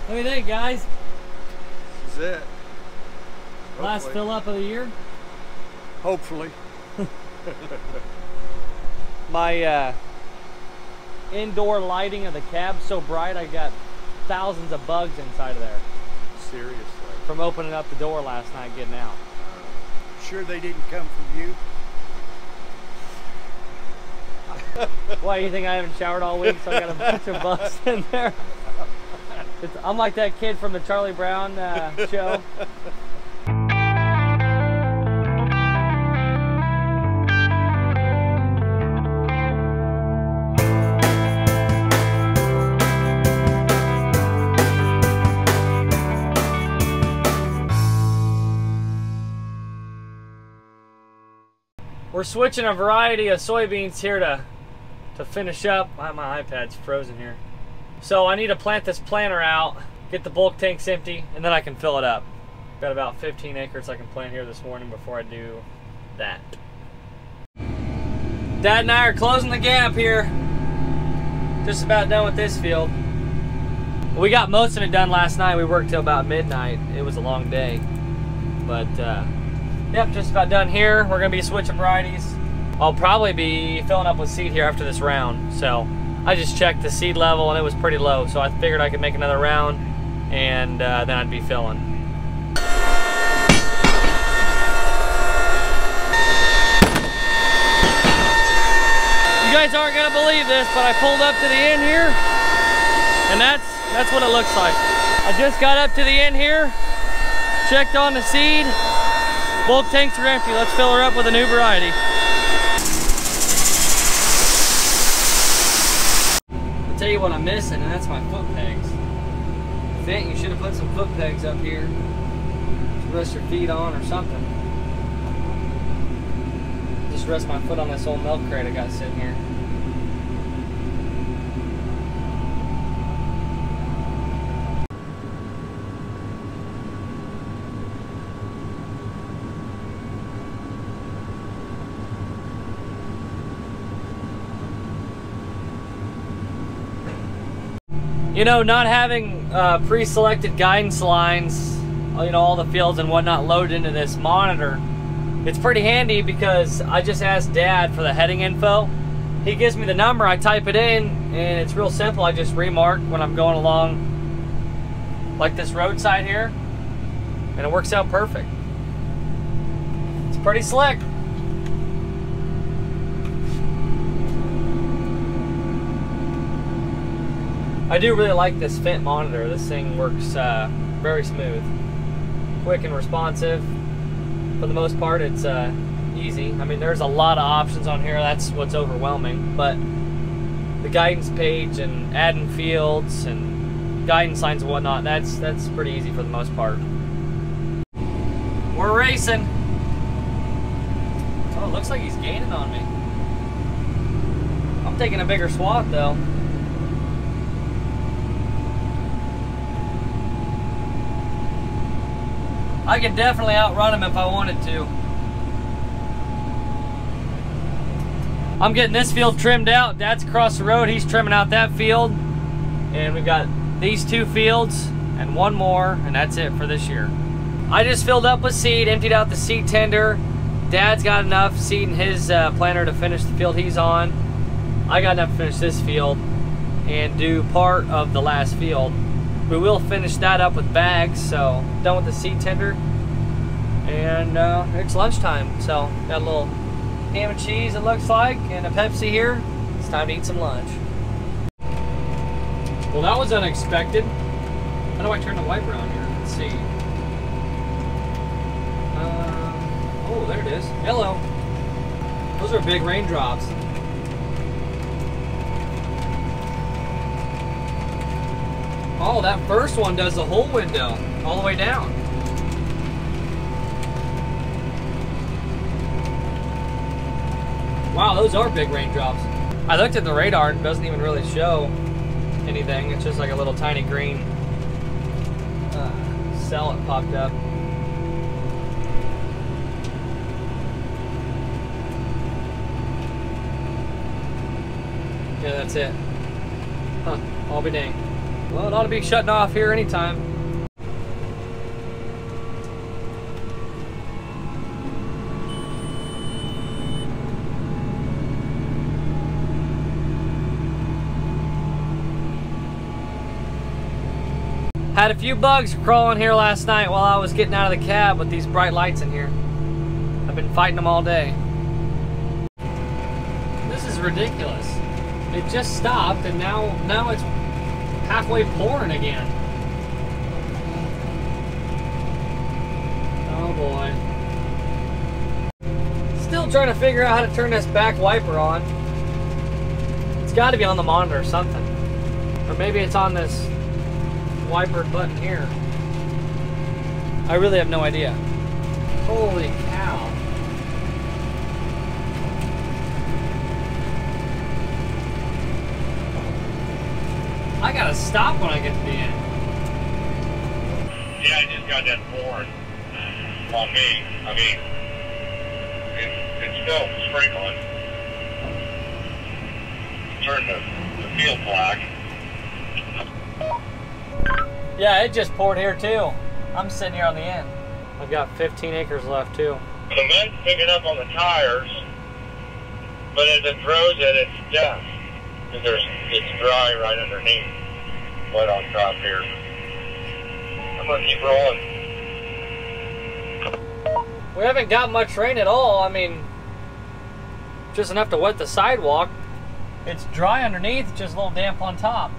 What do you think, guys? This is it. Last Hopefully. fill up of the year? Hopefully. My indoor lighting of the cab's so bright I got thousands of bugs inside of there. Seriously. From opening up the door last night getting out. Sure they didn't come from you? Why, you think I haven't showered all week so I got a bunch of bugs in there? I'm like that kid from the Charlie Brown show. We're switching a variety of soybeans here to finish up. My iPad's frozen here. So I need to plant this planter out, get the bulk tanks empty, and then I can fill it up. Got about 15 acres I can plant here this morning before I do that. Dad and I are closing the gap here. Just about done with this field. We got most of it done last night. We worked till about midnight. It was a long day. But yep, just about done here. We're gonna be switching varieties. I'll probably be filling up with seed here after this round. So I just checked the seed level and it was pretty low. So I figured I could make another round and then I'd be filling. You guys aren't gonna believe this, but I pulled up to the end here and that's what it looks like. I just got up to the end here, checked on the seed. Bulk tanks are empty. Let's fill her up with a new variety. I'll tell you what I'm missing, and that's my foot pegs. Fent, you should have put some foot pegs up here to rest your feet on or something. Just rest my foot on this old milk crate I got sitting here. You know, not having pre-selected guidance lines, you know, all the fields and whatnot loaded into this monitor, it's pretty handy because I just asked Dad for the heading info. He gives me the number, I type it in, and it's real simple. I just remark when I'm going along like this roadside here, and it works out perfect. It's pretty slick. I do really like this Fent monitor. This thing works very smooth, quick and responsive. For the most part, it's easy. I mean, there's a lot of options on here. That's what's overwhelming. But the guidance page and adding fields and guidance lines and whatnot, that's pretty easy for the most part. We're racing. Oh, it looks like he's gaining on me. I'm taking a bigger swath though. I could definitely outrun him if I wanted to. I'm getting this field trimmed out. Dad's across the road. He's trimming out that field. And we've got these two fields and one more, and that's it for this year. I just filled up with seed, emptied out the seed tender. Dad's got enough seed in his planter to finish the field he's on. I got enough to finish this field and do part of the last field. We will finish that up with bags, so done with the seed tender. And it's lunchtime, so got a little ham and cheese it looks like, and a Pepsi here. It's time to eat some lunch. Well, that was unexpected. How do I turn the wiper on here? Let's see. Oh, there it is. Hello. Those are big raindrops. Oh, that first one does the whole window, all the way down. Wow, those are big raindrops. I looked at the radar and it doesn't even really show anything. It's just like a little tiny green cell that popped up. Yeah, that's it. Huh, I'll be dang. Well, it ought to be shutting off here anytime. Had a few bugs crawling here last night while I was getting out of the cab with these bright lights in here. I've been fighting them all day. This is ridiculous. It just stopped and now it's halfway pouring again. Oh boy. Still trying to figure out how to turn this back wiper on. It's got to be on the monitor or something. Or maybe it's on this wiper button here. I really have no idea. Holy cow. I gotta stop when I get to the end. Yeah, I just got that pouring on me. I mean, it's still sprinkling. Turn the field black. Yeah, it just poured here too. I'm sitting here on the end. I've got 15 acres left too. The vent's picking up on the tires, but as it throws it, it's deaf. Because it's dry right underneath, wet on top here. I'm gonna keep rolling. We haven't got much rain at all. I mean, just enough to wet the sidewalk. It's dry underneath, just a little damp on top.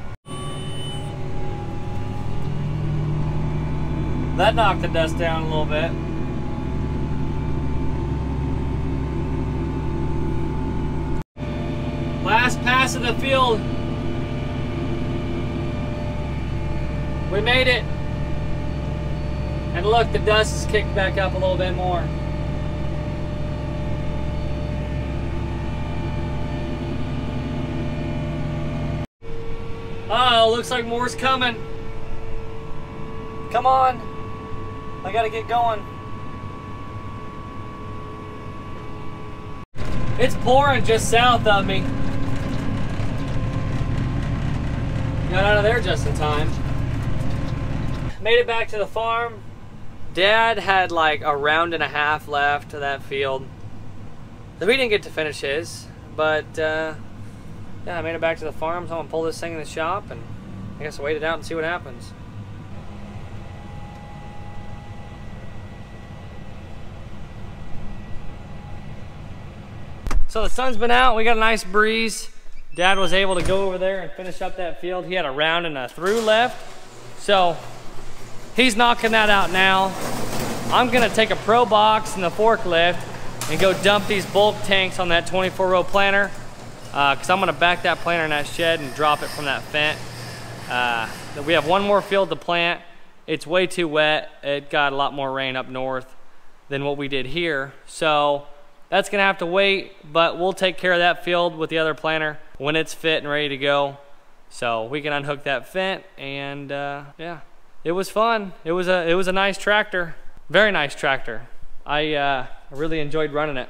That knocked the dust down a little bit. Last pass of the field. We made it. And look, the dust is kicked back up a little bit more. Oh, looks like more's coming. Come on. I gotta get going. It's pouring just south of me. Got out of there just in time. Made it back to the farm. Dad had like a round and a half left to that field. So we didn't get to finish his, but yeah, I made it back to the farm, so I'm gonna pull this thing in the shop and I guess wait it out and see what happens. So the sun's been out, we got a nice breeze. Dad was able to go over there and finish up that field. He had a round and a through left. So he's knocking that out now. I'm gonna take a Pro Box and the forklift and go dump these bulk tanks on that 24-row planter because I'm gonna back that planter in that shed and drop it from that Fendt. We have one more field to plant. It's way too wet. It got a lot more rain up north than what we did here. So that's gonna have to wait, but we'll take care of that field with the other planter when it's fit and ready to go. So we can unhook that Fendt and yeah, it was fun. It was a nice tractor, very nice tractor. I really enjoyed running it.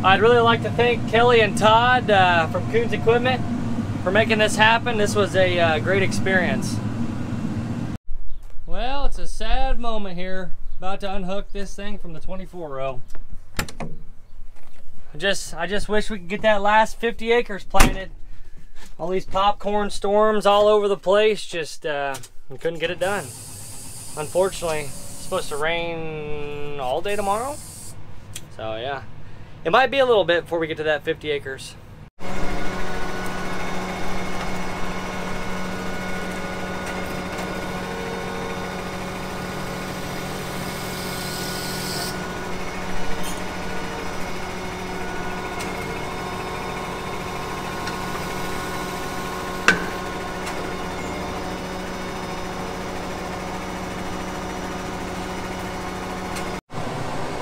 I'd really like to thank Kelly and Todd from Coons Equipment for making this happen. This was a great experience. Well, it's a sad moment here. About to unhook this thing from the 24-row. I just wish we could get that last 50 acres planted. All these popcorn storms all over the place, just we couldn't get it done. Unfortunately, it's supposed to rain all day tomorrow. So yeah. It might be a little bit before we get to that 50 acres.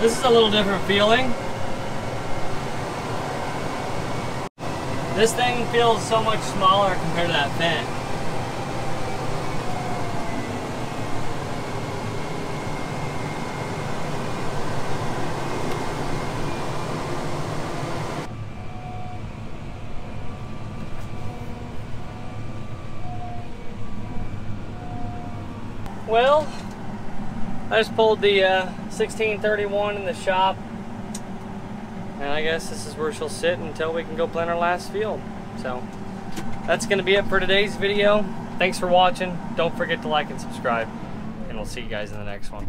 This is a little different feeling. This thing feels so much smaller compared to that Fendt. Well, I just pulled the 1631 in the shop, and I guess this is where she'll sit until we can go plant our last field. So that's going to be it for today's video. Thanks for watching. Don't forget to like and subscribe, and we'll see you guys in the next one.